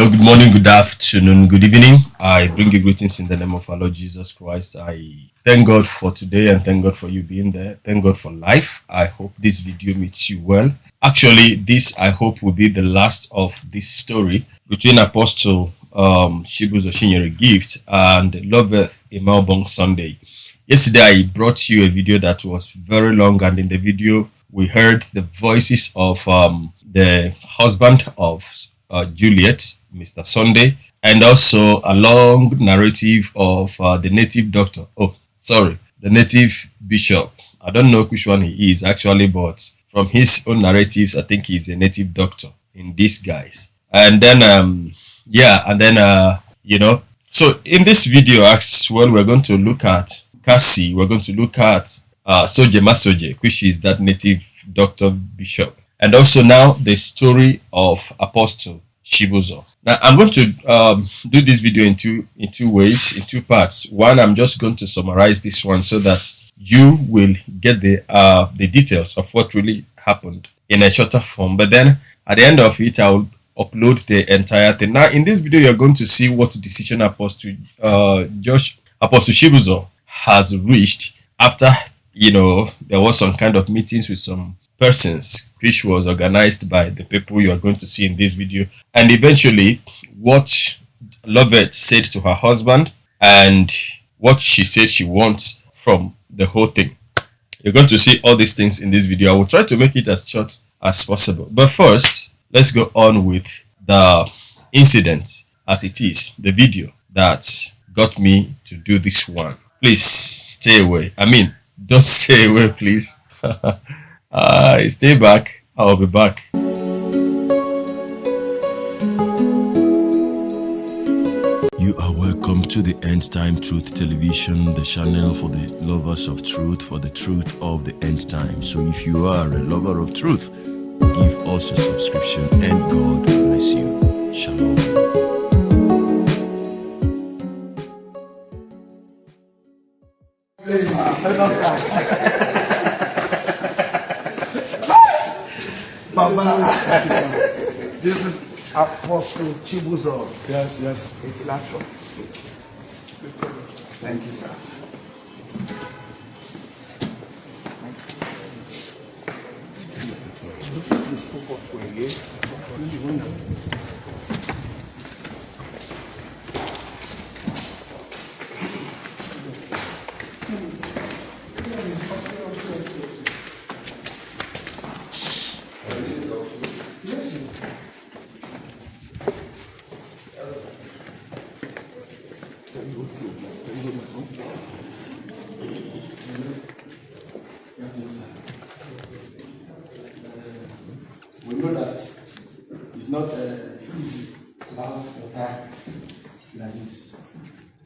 Hello, good morning, good afternoon, good evening. I bring you greetings in the name of our Lord Jesus Christ. I thank God for today and thank God for you being there. Thank God for life. I hope this video meets you well. Actually, this I hope will be the last of this story between Apostle Chibuzor Gift and Loveth in Melbourne Sunday. Yesterday, I brought you a video that was very long, and in the video, we heard the voices of the husband of Juliet, Mr. Sunday, and also a long narrative of the native doctor. The native bishop. I don't know which one he is actually, but from his own narratives, I think he's a native doctor in disguise. And then, so in this video, as well, we're going to look at Cassie. We're going to look at Sodje Masodje, which is that native doctor bishop. And also now the story of Apostle Chibuzor. Now I'm going to do this video in two ways, in two parts. One, I'm just going to summarize this one so that you will get the details of what really happened in a shorter form. But then at the end of it, I'll upload the entire thing. Now in this video, you're going to see what decision Apostle Chibuzor has reached after there was some kind of meetings with some persons, which was organized by the people you are going to see in this video, and eventually what Loveth said to her husband and what she said she wants from the whole thing. You're going to see all these things in this video. I will try to make it as short as possible, but first let's go on with the incident as it is, the video that got me to do this one. Please stay away. Don't stay away, please. Stay back. I'll be back. You are welcome to the End Time Truth Television, the channel for the lovers of truth, for the truth of the end time. So if you are a lover of truth, give us a subscription and God bless you. Shalom. This is Apostle Chibuzor. Yes. Thank you, sir. We know that it's not easy to have your time like this.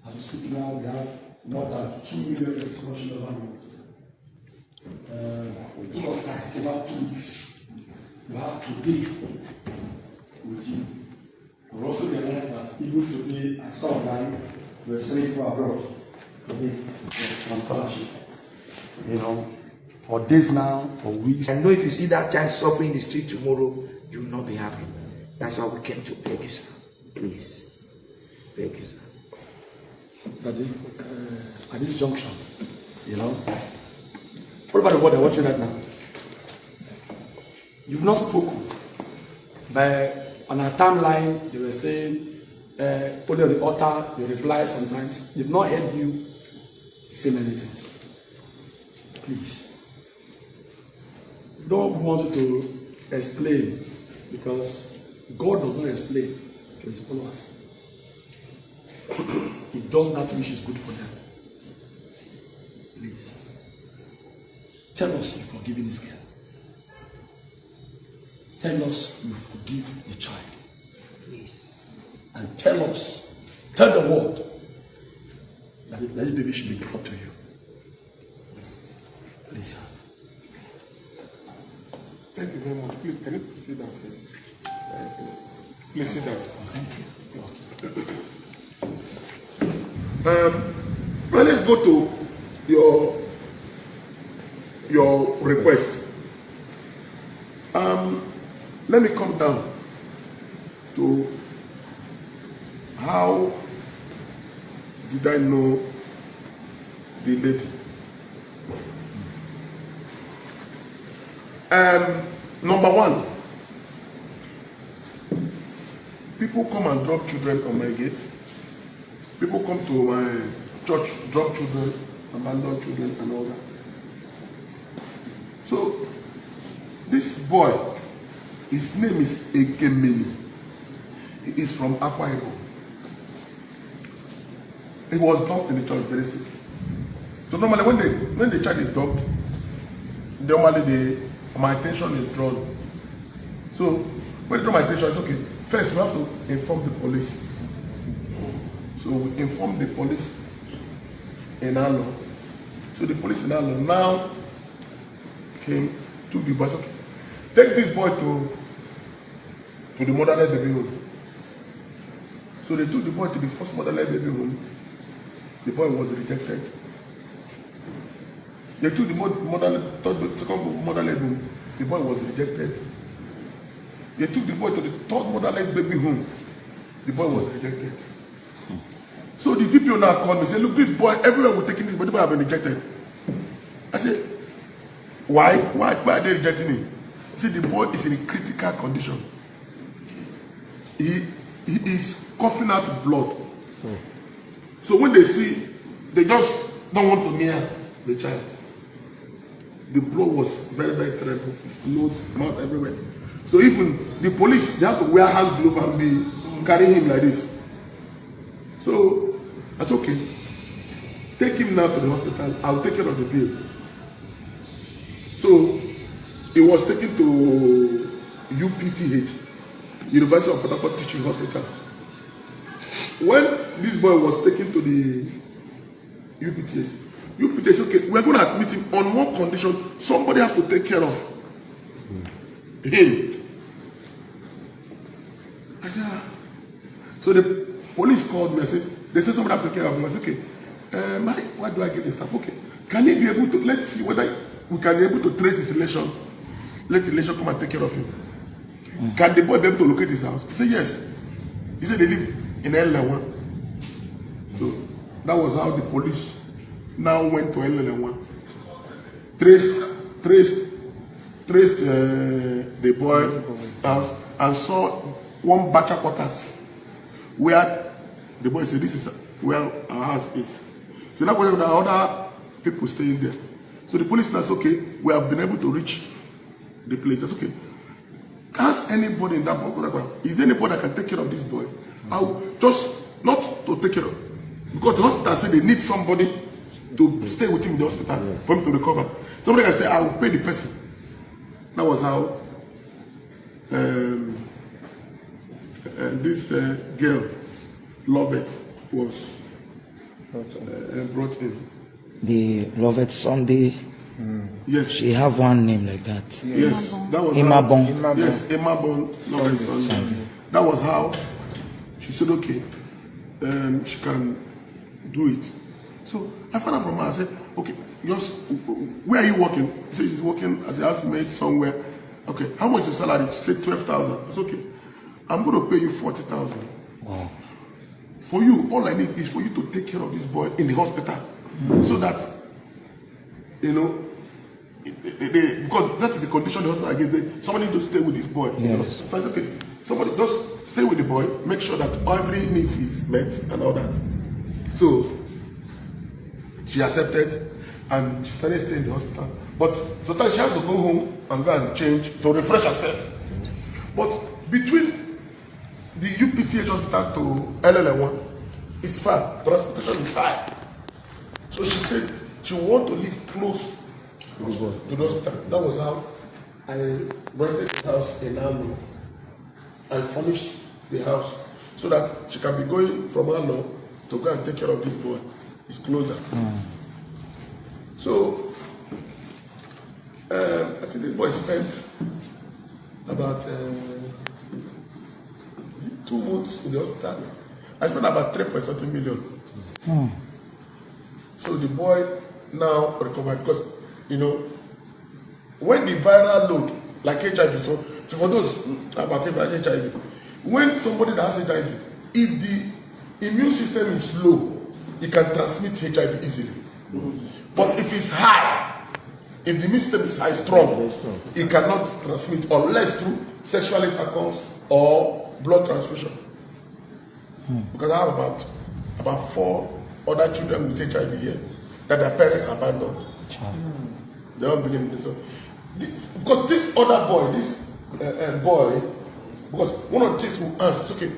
As we speak now, we have more than 2 million expressions over the world. It took us like about 2 weeks. We have today with you. We also realize that even today, I saw online, we're sending people abroad. Today, on scholarship. For days now, for weeks. I know if you see that child suffering in the street tomorrow, you will not be happy. That's why we came to beg you, sir. Please. Beg you, sir. Daddy, at this junction, what about the word they're watching right now? You've not spoken. But on our timeline, they were saying, only on the altar, they reply sometimes. They've not heard you say many things. Please. Don't want you to explain, because God does not explain to his followers. He does that which is good for them. Please. Tell us you've forgiven this girl. Tell us you forgive the child. Please. And tell the world that this baby should be brought to you. Please, sir. Thank you very much. Please, can you sit down, please? Please sit down. Thank you. Well, let's go to your request. Let me come down to how did I know the lady? Number one, people come and drop children on my gate. People come to my church, drop children, abandon children, and all that. So, this boy, his name is Ekemini. He is from Akwa Ibom. He was dumped in the church very sick. So normally when the child is dumped, normally my attention is drawn. So when they draw my attention, it's okay. First, we have to inform the police. So we inform the police in Alo. So the police in Alo now came, took the boy. Okay, take this boy to the motherless baby home. So they took the boy to the first motherless baby home. The boy was rejected. They took the second motherless home. The boy was rejected. They took the boy to the third motherless baby home. The boy was rejected. So the DPO now called me and said, look, this boy, everywhere we're taking this boy, the boy have been rejected. I said, why? Why are they rejecting him? He said, the boy is in a critical condition. He is coughing out blood. So when they see, they just don't want to near the child. The blood was very, very terrible. His nose, mouth, everywhere. So even the police, they have to wear hand gloves and be carrying him like this. So that's okay. Take him now to the hospital. I'll take care of the bill. So he was taken to UPTH, University of Port Harcourt Teaching Hospital. When this boy was taken to the UPTH said, okay, we're going to admit him on one condition: somebody has to take care of him. I said, ah. So the police called me and said, they said somebody has to take care of him. I said, okay, why do I get this stuff? Okay, can he be able to, let's see whether we can be able to trace his relation. Let the relation come and take care of him. Can the boy be able to locate his house? He said, yes. He said they live in LL1. So that was how the police now went to LL1. Traced the boy's house and saw one bachelor quarters where the boy said, this is where our house is. So now there are other people staying there. So the police now said, okay, we have been able to reach the place. That's okay. Ask anybody in that boy, is there anybody that can take care of this boy? I'll just not to take care of, because the hospital said they need somebody to stay with him in the hospital for him to recover. Somebody can say, I will pay the person. That was how this girl, Loveth, was brought in. The Loveth Sunday. Yes. She have one name like that. Yes. That was Imabon. Yes, Imabon Loveth Sunday. That was how she said, okay, she can do it. So I found out from her, I said, okay, just where are you working? She said she's working as a housemaid somewhere. Okay, how much is your salary? She said 12,000. It's okay. I'm going to pay you 40,000. Wow. For you, all I need is for you to take care of this boy in the hospital, so that, you know, because that's the condition the hospital gave them. Somebody to stay with this boy. Yes. So I said, okay, somebody just stay with the boy, make sure that every need is met and all that. So she accepted and she started staying in the hospital. But sometimes she has to go home and go and change to refresh herself. But between the UPTH hospital to LL1 is far, transportation is high. So she said she wanted to live close to the hospital. That was how I rented the house in Ano and furnished the house so that she can be going from Ano to go and take care of this boy. It's closer. So I think this boy spent about 2 months in the hospital. I spent about 3.something million. So the boy now recovered because, you know, when the viral load, like HIV, so for those about HIV, when somebody that has HIV, if the immune system is low, it can transmit HIV easily. But if it's high, if the immune system is high, strong, it cannot transmit unless through sexual intercourse or blood transfusion. Because I have about 4 other children with HIV here that their parents abandoned. They don't believe in this one. Because this other boy, this boy, because one of the things who asked, okay,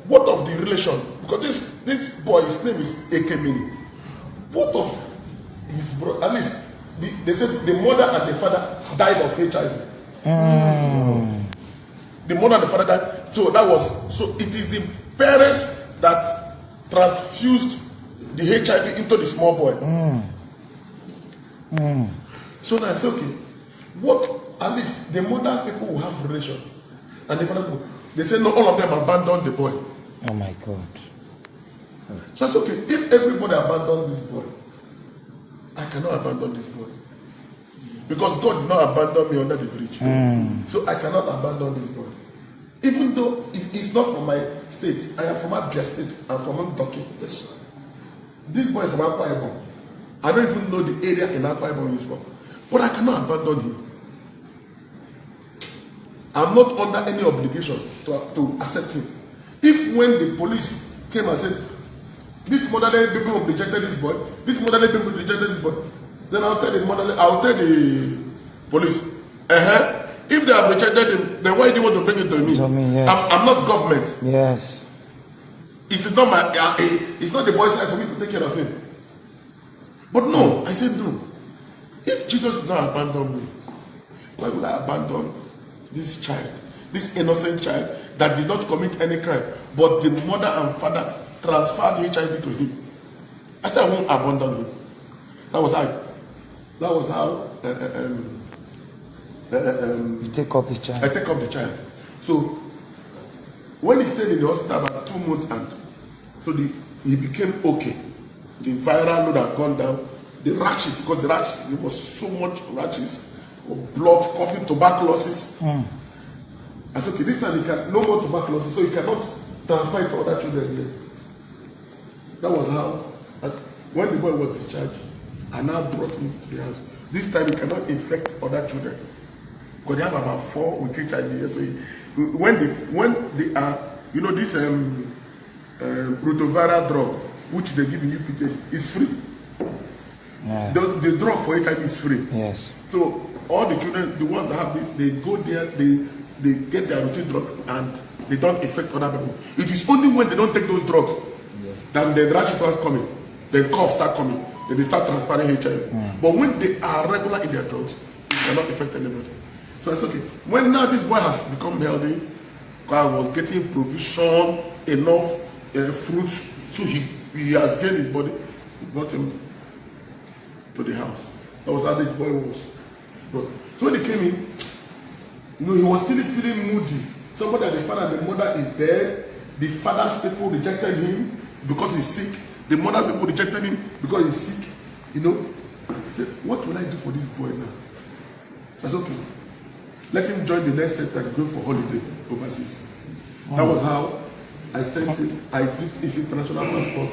what of the relation? Because this boy, his name is Yake meaning. What of his brother? At least they said the mother and the father died of HIV. The mother and the father died. So it is the parents that transfused the HIV into the small boy. So now I said, okay, what at least the mother people will have relation, and the father people, they say no, all of them abandoned the boy. Oh my God. So I said, okay, if everybody abandoned this boy, I cannot abandon this boy. Because God did not abandon me under the bridge. So I cannot abandon this boy. Even though it's not from my state, I am from Apst state, I'm from Turkey. Yes. This boy is from Akwa Ibom. I don't even know the area in Akwa Ibom he's from. But I cannot abandon him. I'm not under any obligation to accept him. If when the police came and said, this motherly people rejected this boy, this motherly people rejected this boy, then I'll tell the police, if they have rejected him, then why do you want to bring it to me? Yes. I'm not government. Yes. It's not the boy's life for me to take care of him. But no, I said no. If Jesus did not abandon me, why would I abandon this child, this innocent child that did not commit any crime, but the mother and father transferred HIV to him? I said I won't abandon him. That was how you take up the child. I take up the child. So when he stayed in the hospital about 2 months, and so he became okay. The viral load have gone down. The rashes, because there was so much rashes, blood, coughing, tuberculosis. I said, okay, this time no more tuberculosis, so he cannot transfer it to other children here. That was how, when the boy was discharged, I now brought him to the house. This time he cannot infect other children, because they have about 4 with HIV. So when they are, this retroviral drug, which they give in UPT, is free. Yeah. The drug for HIV is free. Yes. So all the children, the ones that have this, they go there, they get their routine drugs, and they don't infect other people. It is only when they don't take those drugs that the rashes start coming, the cough start coming, then they start transferring HIV. But when they are regular in their drugs, it cannot affect anybody. So it's okay. When now this boy has become healthy, God was getting provision, enough fruits, so he has gained his body, he brought him to the house. That was how this boy was brought. So when he came in, he was still feeling moody. Somebody at the father and the mother is dead. The father's people rejected him because he's sick. The mother's people rejected him because he's sick. I said, what will I do for this boy now? So I said, okay, let him join the next set and go for holiday overseas. That was how I sent him. I did his international passport.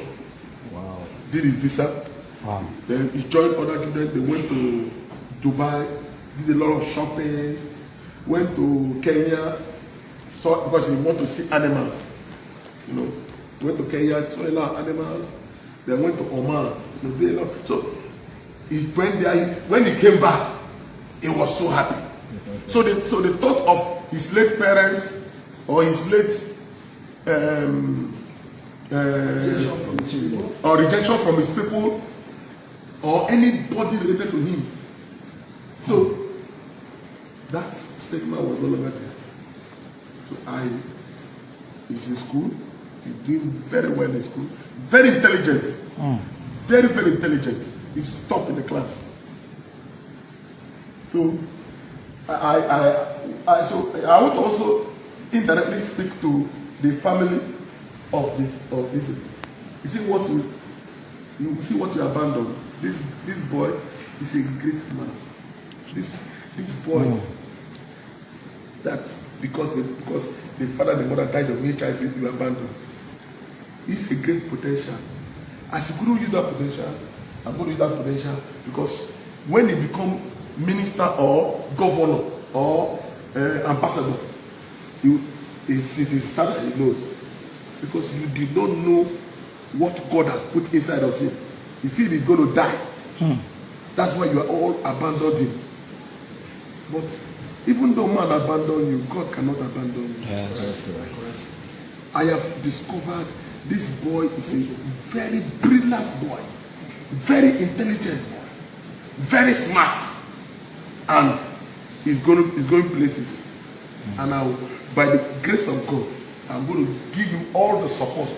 Wow. Did his visa. Wow. Then he joined other children. They went to Dubai, did a lot of shopping, went to Kenya, because he wanted to see animals. Went to Kenya, saw a lot of animals. Then went to Oman. So he went there. When he came back, he was so happy. So the thought of his late parents or his late or rejection from his people or anybody related to him. So that stigma was no longer there. So he's in school, he's doing very well in school, very intelligent, very, very intelligent. He's top in the class. So I want to also indirectly speak to the family of this. You see what you abandoned. This boy is a great man. This boy that because the father and the mother died of HIV, you abandoned. is a great potential. As you couldn't use that potential, I'm going to use that potential because when you become minister or governor or ambassador, it is sad that he knows. Because you did not know what God has put inside of him. You feel he's going to die. That's why you are all abandoned him. But even though man abandoned you, God cannot abandon you. Yeah, that's right. I have discovered this boy is a very brilliant boy, very intelligent boy, very smart, and he's going places. And now, by the grace of God, I'm going to give him all the support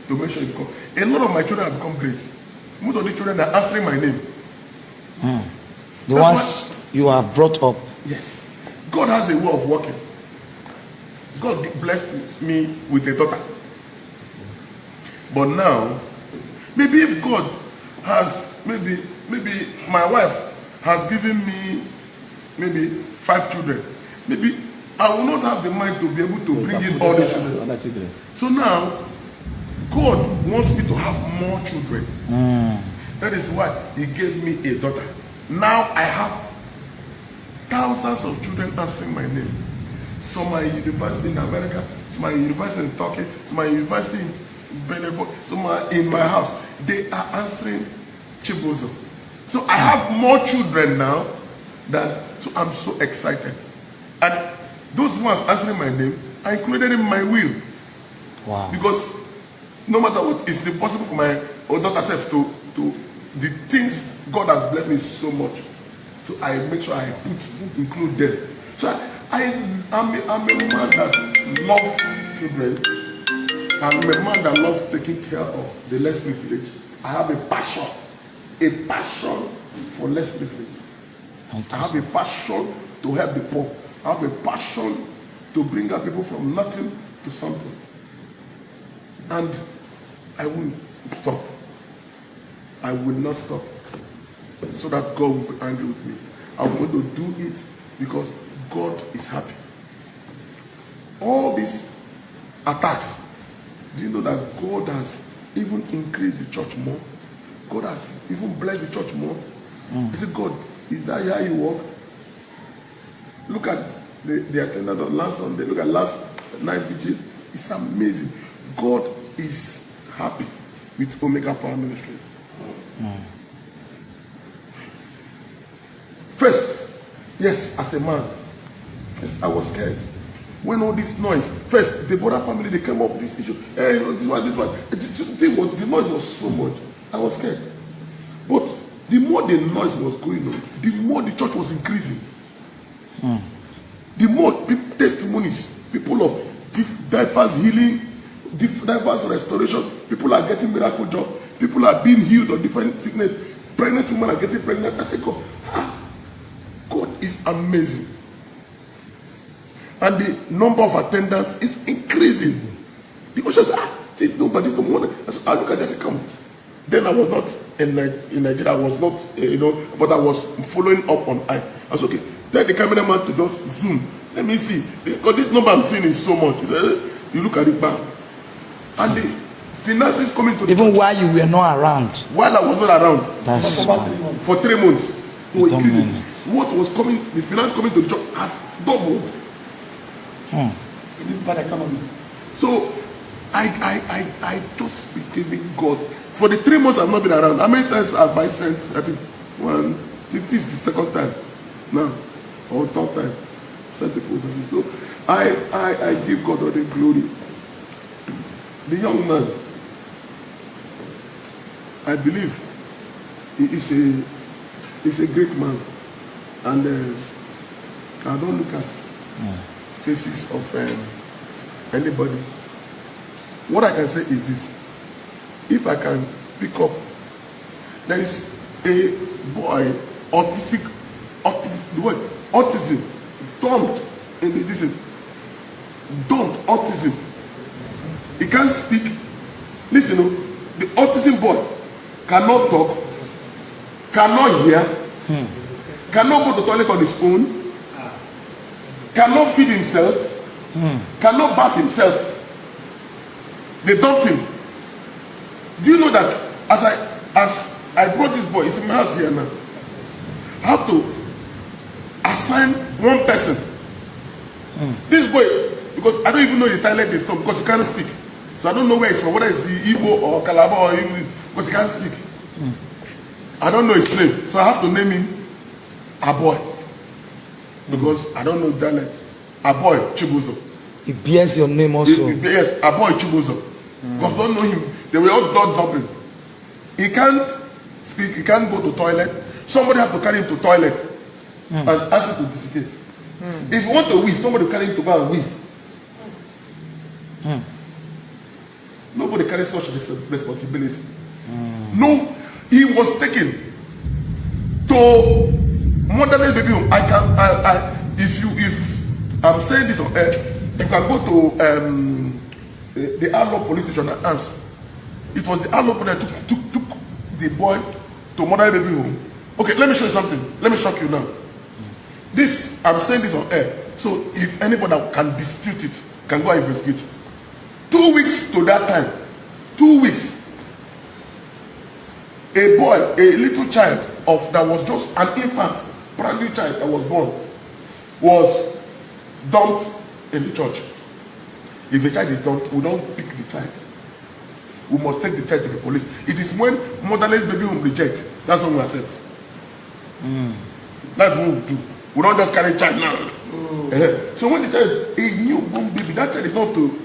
to make sure he becomes. A lot of my children have become great. Most of the children are answering my name. The ones you have brought up. Yes. God has a way of working. God blessed me with a daughter. But now, maybe if God has, maybe my wife has given me maybe 5 children, maybe I will not have the mind to be able to bring in all the children. So now, God wants me to have more children. That is why he gave me a daughter. Now I have thousands of children answering my name. Some are in university in America, some are in university in Turkey, some are in university in Benin, some are in my house. They are answering Chibuzor. So I have more children now so I'm so excited. And those ones answering my name, I included in my will. Wow. Because no matter what, it's impossible for my daughter self to the things God has blessed me so much. So I make sure I include them. So I'm a man that loves children. I'm a man that loves taking care of the less privileged. I have a passion for less privilege. I have a passion to help the poor. I have a passion to bring up people from nothing to something. And I won't stop. I will not stop. So that God will be angry with me. I'm going to do it because God is happy. All these attacks, do you know that God has even increased the church more? God has even blessed the church more. I said, God, is that how you work? Look at the attendance on last Sunday. Look at last night vigil. It's amazing. God is happy with Omega Power Ministries. First, yes, as a man, first I was scared. When all this noise, first the brother family, they came up with this issue. Hey, you know, this one. The noise was so much. I was scared. But the more the noise was going on, the more the church was increasing. The more testimonies, people of diverse healing, diverse restoration, people are getting miracle job, people are being healed of different sickness, pregnant women are getting pregnant. I said, God is amazing. And the number of attendants is increasing. The Ochu said, this nobody's the money. I said, look at this, come. Then I was not in Nigeria, I was not, but I was following up on I was okay. Tell the cameraman to just zoom. Let me see. Because this number I'm seeing is so much. He said, you look at it back. And the finances coming to the even church. while you were not around. While I was not around. That's for 3 months. They were increasing. What was coming, the finance coming to the church has doubled. In this bad economy. So I just be giving God. For the 3 months I've not been around, how many times have I sent? I think this is the second time now, or third time. Sent people overseas. So I give God all the glory. The young man, I believe he is a great man. And I don't look at faces of anybody. What I can say is this. If I can pick up, there is a boy, autism, dumped in this, dumped autism. He can't speak. Listen, the autism boy cannot talk, cannot hear, cannot go to the toilet on his own, cannot feed himself, cannot bath himself. They dumped him. Do you know that as I brought this boy, it's in my house here now, I have to assign one person. This boy, because I don't even know the toilet is from, because he can't speak. So I don't know where he's from, whether it's the Igbo or Calabar or Igbo, because he can't speak. I don't know his name, so I have to name him a boy, because I don't know the dialect. A boy Chibuzor. He bears your name also. Yes, a boy Chibuzor. Because I don't know him. They were all dog dumping. He can't speak, he can't go to toilet. Somebody has to carry him to toilet and ask him to defecate. If you want to wee, somebody will carry him to go and wee. Nobody carries such responsibility. No, he was taken to motherless baby home. If I'm saying this on air, you can go to the Arome police station and ask. It was the Arome that took the boy to motherless baby home. Okay, let me show you something. Let me shock you now. This, I'm saying this on air, so if anybody can dispute it, can go and investigate. 2 weeks to that time, 2 weeks, a boy, a little child that was just an infant, brand new child that was born, was dumped in the church. If the child is dumped, we don't pick the child. We must take the child to the police. It is when motherless baby will reject, that's when we accept. That's what we do. We don't just carry child now. So when the child, a newborn baby, that child is not to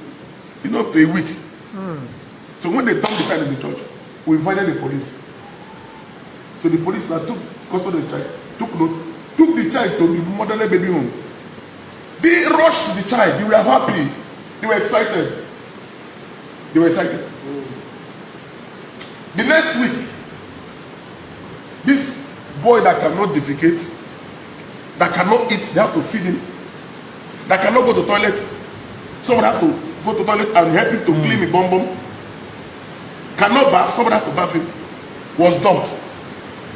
a week. So when they dump the child in the church, we invited the police. So the police now took custody of the child, took the child to the motherless baby home. They rushed to the child. They were happy. They were excited. They were excited. The next week, this boy that cannot defecate, that cannot eat, they have to feed him, that cannot go to the toilet, someone have to go to the toilet and help him to clean the bum bum, cannot bath, someone has to bath him, was dumped.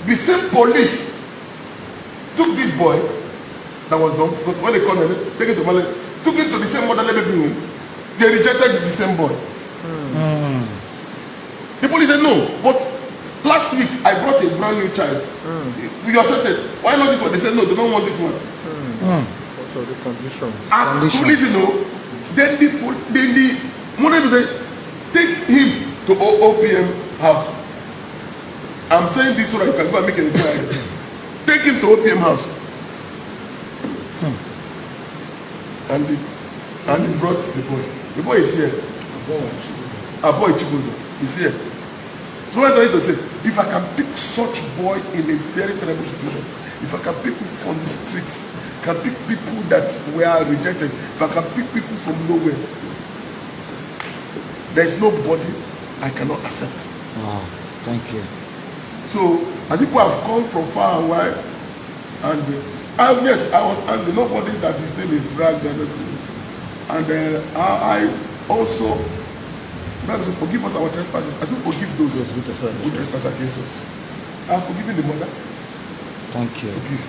The same police took this boy that was dumped, because when they called me, they take it to Mali, took it to the same motherless baby room. They rejected the same boy. The police said no, but last week I brought a brand new child. We accepted. Why not this one? They said no, they don't want this one. Also the condition. Police, you know, then the mother said, take him to OPM house. I'm saying this so that you can go and make an inquiry. Take him to OPM house. And he brought the boy. The boy is here. A boy Chibuzor is here. So what I trying to say, if I can pick such boy in a very terrible situation, if I can pick people from the streets, can pick people that were rejected, if I can pick people from nowhere, there is nobody I cannot accept. Wow, thank you. So, and people have come from far away, and yes, I was angry. Nobody that his name is dragged and everything. And I also, Bible says, forgive us our trespasses as we forgive those who trespass against us. I have forgiven the mother. Thank you. Forgive.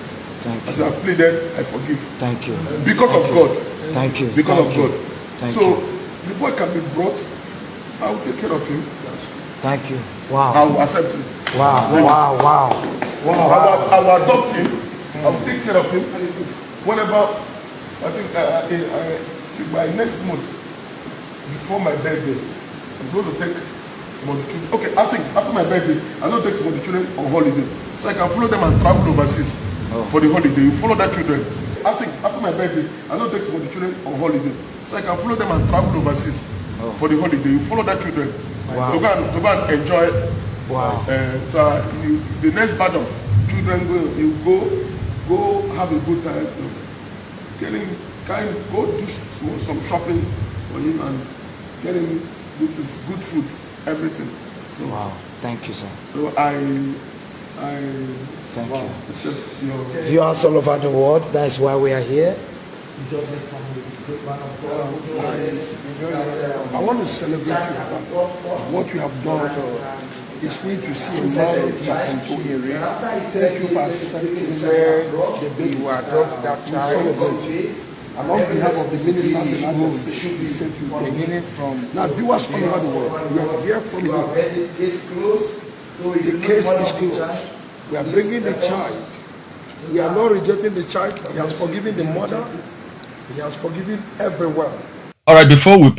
Thank you. As I have pleaded, I forgive. Thank you. Because of God. Thank you. Because of God. So you. the boy can be brought. I will take care of him. Thank you. Wow. I will accept him. Wow. Wow. Wow. Wow. I will adopt him. I will take care of him. Whenever, I think by next month, before my birthday, I'm going to take some of the children. Okay, I think after my birthday, I'm going to take some of the children on holiday. So I can follow them and travel overseas for the holiday. You follow that children. I think after my birthday, I'm going to take some of the children on holiday. So I can follow them and travel overseas for the holiday. You follow that children to go and enjoy. Wow. So the next batch of children go have a good time. Go do some shopping for him and get him good food, everything. So wow, thank you, sir. So thank you. Viewers all over the world, that's why we are here. I want to celebrate you. What you have done. It's sweet to see a man like you. Thank you for accepting the baby. You celebrate. And on behalf of the ministers in Abst, we say to you, thank you. Now, viewers all over the world, we are here from you. The case closed. So The case is closed. We are bringing the child. We are not rejecting the child. He has forgiven the mother. He has forgiven everyone. All right, before we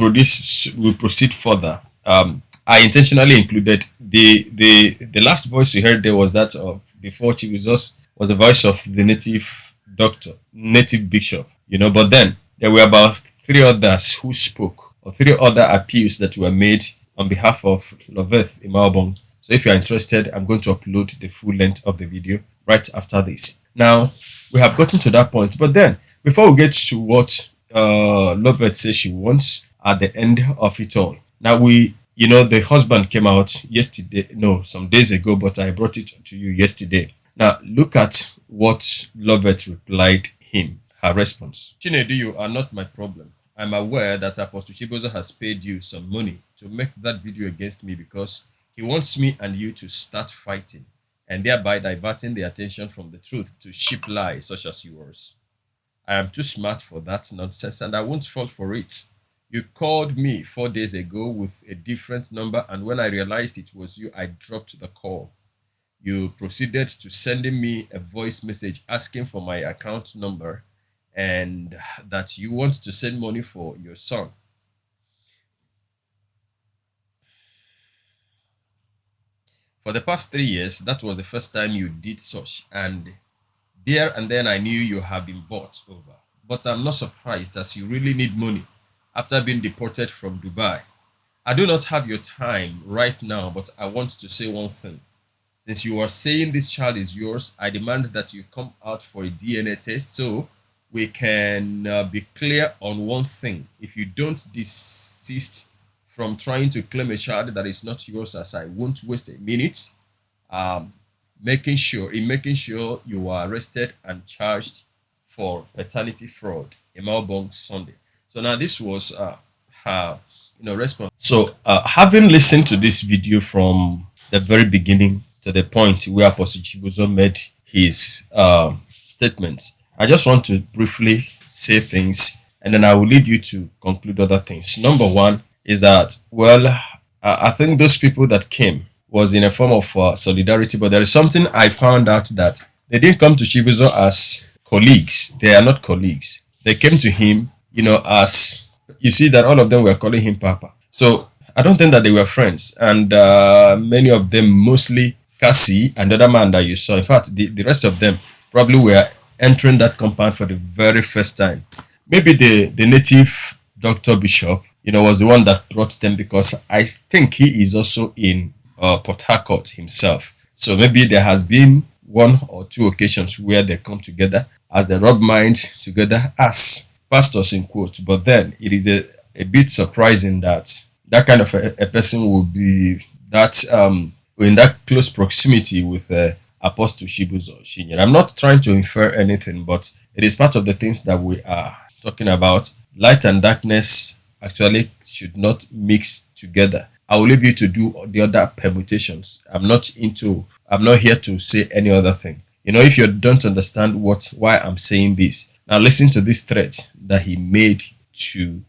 proceed further, I intentionally included the last voice you heard there was that of, before Chibuzors, was the voice of the native doctor, native bishop, but then there were about 3 others who spoke, or 3 other appeals that were made on behalf of Loveth Imaobong. So if you are interested, I'm going to upload the full length of the video right after this. Now, we have gotten to that point, but then before we get to what Loveth says she wants at the end of it all, now the husband came out yesterday, no, some days ago, but I brought it to you yesterday. Now, look at what Loveth replied him, her response. Chinedu, you are not my problem. I'm aware that Apostle Chibuzor has paid you some money to make that video against me because he wants me and you to start fighting and thereby diverting the attention from the truth to cheap lies such as yours. I am too smart for that nonsense and I won't fall for it. You called me 4 days ago with a different number, and when I realized it was you, I dropped the call. You proceeded to sending me a voice message asking for my account number and that you want to send money for your son. For the past 3 years, that was the first time you did such, and there and then I knew you have been bought over. But I'm not surprised, as you really need money after being deported from Dubai. I do not have your time right now, but I want to say one thing. Since you are saying this child is yours, I demand that you come out for a DNA test so we can be clear on one thing. If you don't desist from trying to claim a child that is not yours, as I won't waste a minute, making sure you are arrested and charged for paternity fraud. Imaobong Sunday. So now this was her response. So having listened to this video from the very beginning to the point where Apostle Chibuzor made his statements, I just want to briefly say things and then I will leave you to conclude other things. Number one is that, I think those people that came was in a form of solidarity, but there is something I found out, that they didn't come to Chibuzor as colleagues. They are not colleagues. They came to him, as you see that all of them were calling him Papa. So I don't think that they were friends. And many of them, mostly Cassie, another man that you saw, in fact, the rest of them probably were entering that compound for the very first time. Maybe the native Dr. Bishop, was the one that brought them, because I think he is also in Port Harcourt himself. So maybe there has been 1 or 2 occasions where they come together as they rub minds together as pastors in quotes. But then it is a bit surprising that that kind of a person will be that in that close proximity with Apostle Chibuzor. I'm not trying to infer anything, but it is part of the things that we are talking about. Light and darkness actually should not mix together. I will leave you to do the other permutations. I'm not here to say any other thing. If you don't understand why I'm saying this, now listen to this threat that he made to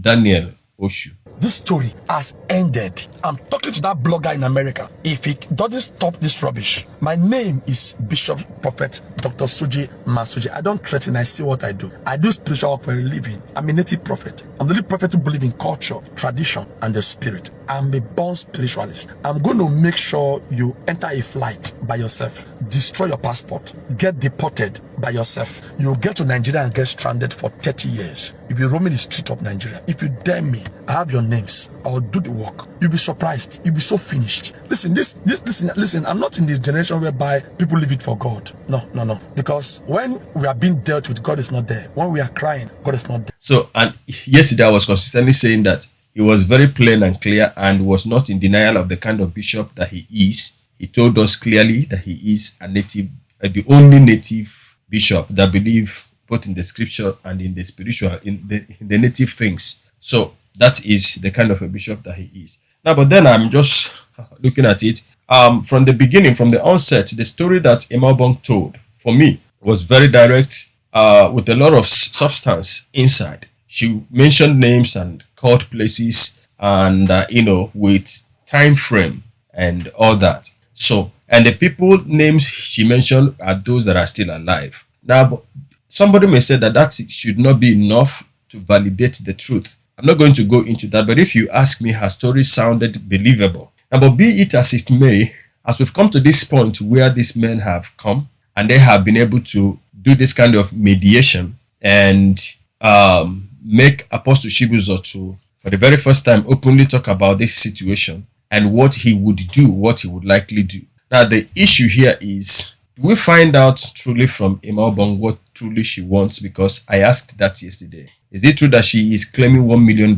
Daniel Ochu. This story has ended. I'm talking to that blogger in America. If he doesn't stop this rubbish, my name is Bishop Prophet Dr. Sodje Masodje. I don't threaten, I see what I do. I do spiritual work for a living. I'm a native prophet. I'm the only prophet who believes in culture, tradition, and the spirit. I'm a born spiritualist. I'm going to make sure you enter a flight by yourself, destroy your passport, get deported by yourself. You'll get to Nigeria and get stranded for 30 years. You'll be roaming the street of Nigeria. If you dare me, I have your names. I'll do the work. You'll be surprised. You'll be so finished. Listen, listen, I'm not in the generation whereby people leave it for God. No. Because when we are being dealt with, God is not there. When we are crying, God is not there. So, and yesterday I was consistently saying that he was very plain and clear and was not in denial of the kind of bishop that he is. He told us clearly that he is a native, the only native bishop that believes both in the scripture and in the spiritual, in the native things. So that is the kind of a bishop that he is. Now, but then I'm just looking at it from the beginning, from the onset. The story that Imaobong told, for me, was very direct, with a lot of substance inside. She mentioned names and called places, and with time frame and all that. So, and the people names she mentioned are those that are still alive. Now, but somebody may say that that should not be enough to validate the truth. I'm not going to go into that, but if you ask me, her story sounded believable. Now, but be it as it may, as we've come to this point where these men have come and they have been able to do this kind of mediation and make Apostle Chibuzor to, for the very first time, openly talk about this situation and what he would do, what he would likely do. Now, the issue here is, do we find out truly from Emma Obong what truly she wants? Because I asked that yesterday. Is it true that she is claiming $1 million?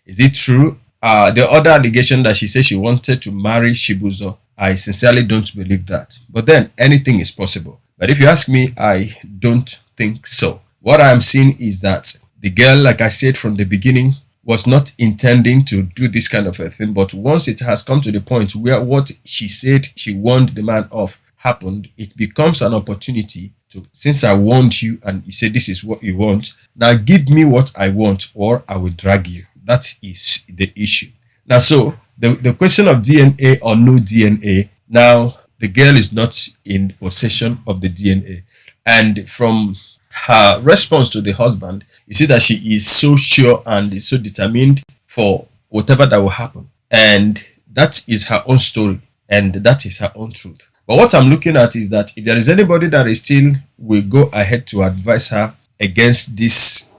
Is it true? The other allegation that she said she wanted to marry Chibuzor, I sincerely don't believe that. But then anything is possible. But if you ask me, I don't think so. What I'm seeing is that the girl, like I said from the beginning, was not intending to do this kind of a thing. But once it has come to the point where what she said she warned the man of happened, it becomes an opportunity to, since I warned you and you say this is what you want, now give me what I want or I will drag you. That is the issue. Now, so the question of DNA or no DNA, now the girl is not in possession of the DNA. And from her response to the husband, you see that she is so sure and so determined for whatever that will happen. And that is her own story and that is her own truth. But what I'm looking at is that if there is anybody that is still will go ahead to advise her against this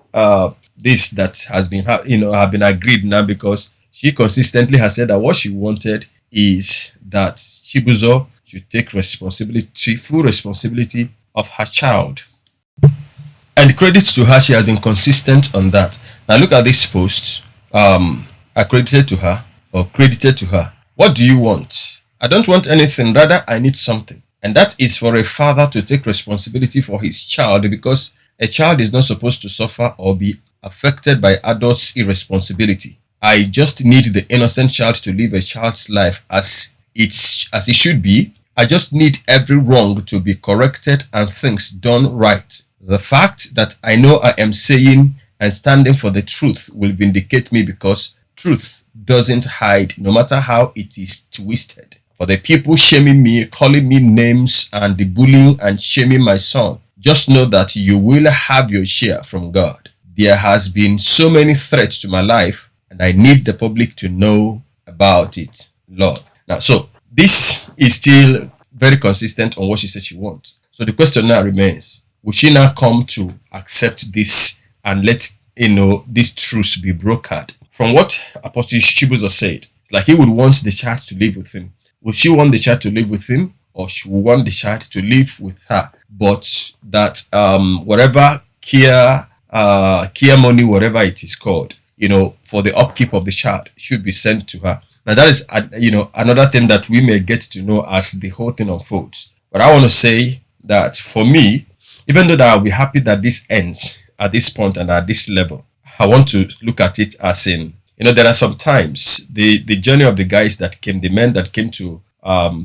this that has been have been agreed now, because she consistently has said that what she wanted is that Chibuzor should take responsibility, full responsibility of her child. And credit to her, she has been consistent on that. Now look at this post, accredited to her or credited to her. What do you want? I don't want anything, rather I need something. And that is for a father to take responsibility for his child, because a child is not supposed to suffer or be affected by adults' irresponsibility. I just need the innocent child to live a child's life as it should be. I just need every wrong to be corrected and things done right. The fact that I know I am saying and standing for the truth will vindicate me, because truth doesn't hide, no matter how it is twisted. For the people shaming me, calling me names, and the bullying and shaming my son, just know that you will have your share from God. There has been so many threats to my life, and I need the public to know about it, Lord. Now, so this is still very consistent on what she said she wants. So the question now remains, will she now come to accept this and let this truth be brokered? From what Apostle Chibuzor said, it's like he would want the child to live with him. Will she want the child to live with him, or she will want the child to live with her? But that whatever care money, whatever it is called, for the upkeep of the child should be sent to her. Now that is another thing that we may get to know as the whole thing unfolds. But I want to say that for me, even though that I'll be happy that this ends at this point and at this level, I want to look at it as in, there are some times the journey of the guys that came, the men that came to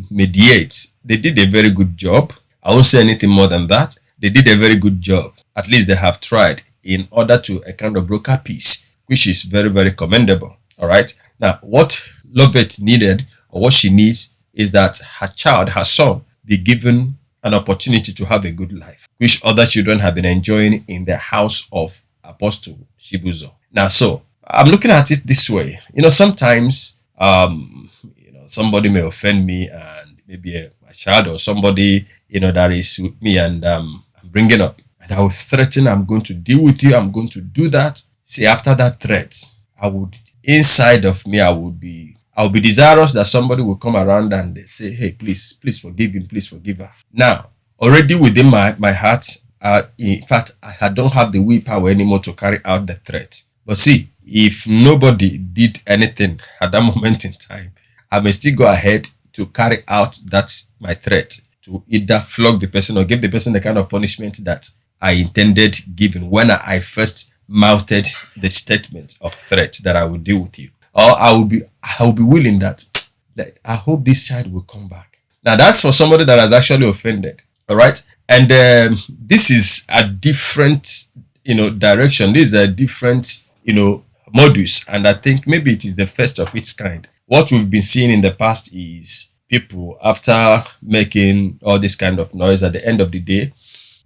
mediate, they did a very good job. I won't say anything more than that. They did a very good job. At least they have tried in order to a kind of broker peace, which is very, very commendable. All right. Now, what Loveth needed, or what she needs, is that her child, her son, be given an opportunity to have a good life, which other children have been enjoying in the house of Apostle Chibuzor. Now, so I'm looking at it this way. Sometimes, somebody may offend me, and maybe a child or somebody, that is with me, and I'm bringing up, and I will threaten, I'm going to deal with you, I'm going to do that. See, after that threat, inside of me, I will be desirous that somebody will come around and say, hey, please forgive him, please forgive her. Now, already within my heart, in fact, I don't have the willpower anymore to carry out the threat. But see, if nobody did anything at that moment in time, I may still go ahead to carry out my threat, to either flog the person or give the person the kind of punishment that I intended giving when I first mouthed the statement of threat that I will deal with you. Or I will be willing that I hope this child will come back. Now that's for somebody that has actually offended. All right. And this is a different, direction. This is a different, modus. And I think maybe it is the first of its kind. What we've been seeing in the past is people, after making all this kind of noise, at the end of the day,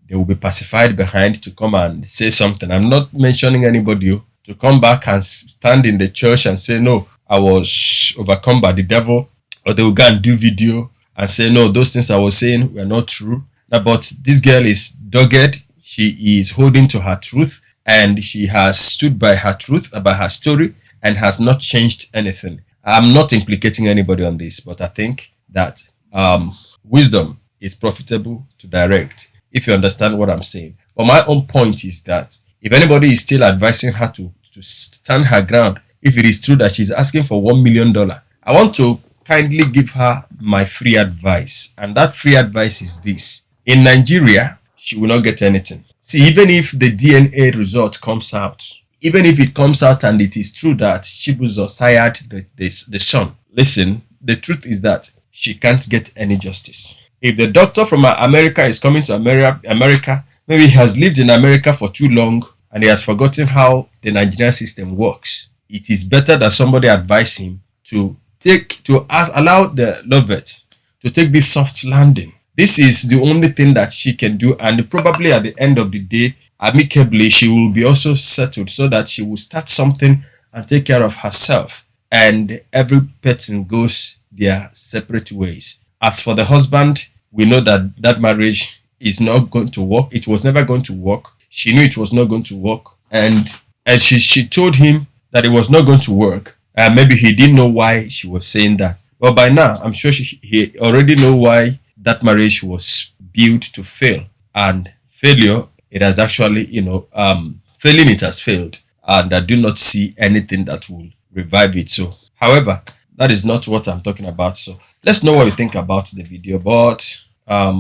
they will be pacified behind to come and say something. I'm not mentioning anybody, to come back and stand in the church and say, no, I was overcome by the devil. Or they will go and do video and say, no, those things I was saying were not true. Now, but this girl is dogged. She is holding to her truth, and she has stood by her truth, about her story, and has not changed anything. I'm not implicating anybody on this, but I think that wisdom is profitable to direct, if you understand what I'm saying. But my own point is that if anybody is still advising her to stand her ground, if it is true that she's asking for $1 million, I want to kindly give her my free advice. And that free advice is this. In Nigeria, she will not get anything. See, even if the DNA result comes out, even if it comes out and it is true that Chibuzor sired the son, listen, the truth is that she can't get any justice. If the doctor from America is coming to America, maybe he has lived in America for too long and he has forgotten how the Nigerian system works. It is better that somebody advise him to allow the Loveth to take this soft landing. This is the only thing that she can do, and probably at the end of the day, amicably, she will be also settled so that she will start something and take care of herself, and every person goes their separate ways. As for the husband, we know that that marriage is not going to work. It was never going to work. She knew it was not going to work, and she told him that it was not going to work. Maybe he didn't know why she was saying that. But by now, I'm sure he already know why that marriage was built to fail. And failure, it has actually, failing it has failed. And I do not see anything that will revive it. So, however, that is not what I'm talking about. So, let's know what you think about the video. But I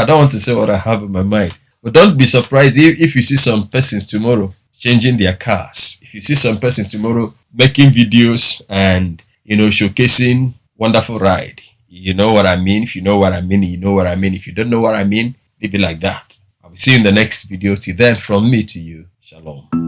don't want to say what I have in my mind. But don't be surprised if you see some persons tomorrow changing their cars. If you see some persons tomorrow making videos and, showcasing wonderful ride. You know what I mean? If you know what I mean, you know what I mean. If you don't know what I mean, leave it like that. I will see you in the next video. Till then, from me to you, shalom.